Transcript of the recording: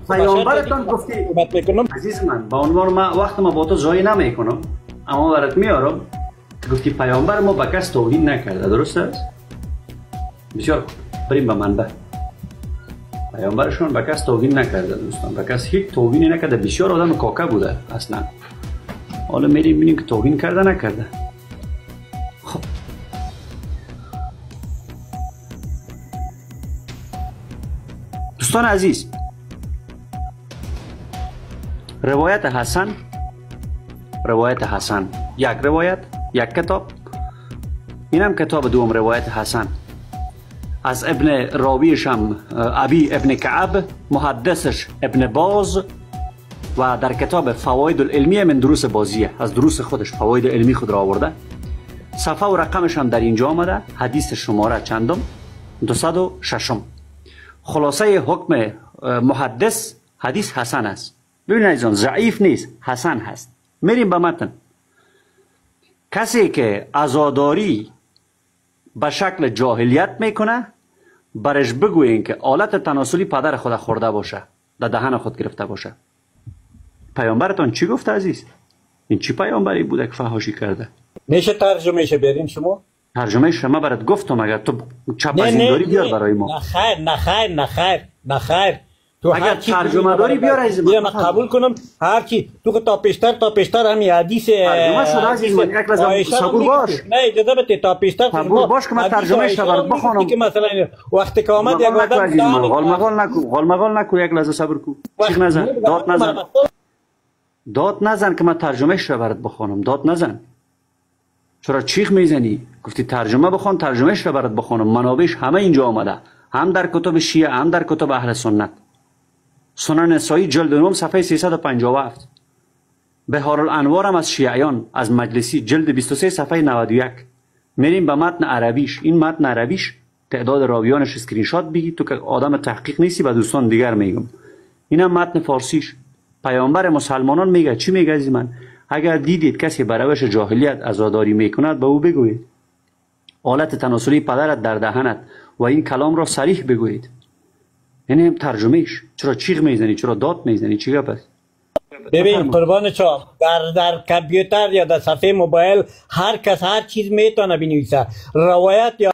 پیامبرتان گفتی عزیز من، به عنوان ما وقت ما با تو ضایع نمیکنم، اما برات میارم که گفتی پیامبر ما به کس توهین نکرده، درست است؟ بسیار خوب، بریم به منبع. پیامبرشون به کس توهین نکرده دوستان، به کس هیچ توهینی نکرده، بسیار آدم کاکه بوده اصلا. حالا میریم ببینیم که توهین کرده نکرده. خب دوستان عزیز، روایت حسن یک روایت، یک کتاب. اینم کتاب دوم، روایت حسن از ابن راویش هم ابی ابن کعب، محدثش ابن باز، و در کتاب فواید العلمیه من دروس بازیه، از دروس خودش فواید علمی خود را آورده. صفحه و رقمش هم در اینجا آمده، حدیث شماره چندم؟ 206. خلاصه حکم محدث حدیث حسن است. ببینید عزیزان، ضعیف نیست، حسن هست. میریم به متن. کسی که عزاداری به شکل جاهلیت میکنه، برش بگوین که آلت تناسلی پدر خود خورده باشه، در دهن خود گرفته باشه. پیامبرتان چی گفته عزیز؟ این چی پیامبری بوده که فحاشی کرده؟ میشه ترجمه شه بیارین شما؟ ترجمه شما برات گفتم، اگر تو چپ از این داری بیار برای ما. نه خیر تو اگر ترجمه داری بیار عزیز من قبول کنم. هر کی تو تا پیشتر همین حدیث ترجمه شده عزیز من، یک لحظه صبور باش. نه اجازه بده، تا پیشتر صبور باش که من ترجمه شده برات بخونم. که مثلا وقتی که آمد یک آدم غالمغال نکو، یک لحظه صبر کو. چیخ نزن، داد نزن که من ترجمه شده برات بخونم. داد نزن، چرا چیخ میزنی؟ گفتی ترجمه بخون، ترجمه شده برات بخونم. منابعش همه اینجا آمده، هم در کتب شیعه، هم در کتب اهل سنت. سنن نسائی جلد 9 صفحه 357. بهار الانوار هم از شیعیان، از مجلسی، جلد 23 صفحه 91. میریم به متن عربیش. این متن عربیش تعداد راویانش اسکرین شات بگی، تو که آدم تحقیق نیستی، به دوستان دیگر میگم. اینم متن فارسیش. پیامبر مسلمانان میگه، چی میگه از من؟ اگر دیدید کسی به روش جاهلیت عزاداری میکند، به او بگویید آلت تناسلی پدرت در دهنت، و این کلام را صریح بگویید. یعنی ترجمهش. چرا چیغ میزنی؟ چرا داد میزنی؟ چی گپ است؟ ببین قربان چا، در کامپیوتر یا در صفحه موبایل هر کس هر چیز میتونه بنویسه، روایت یا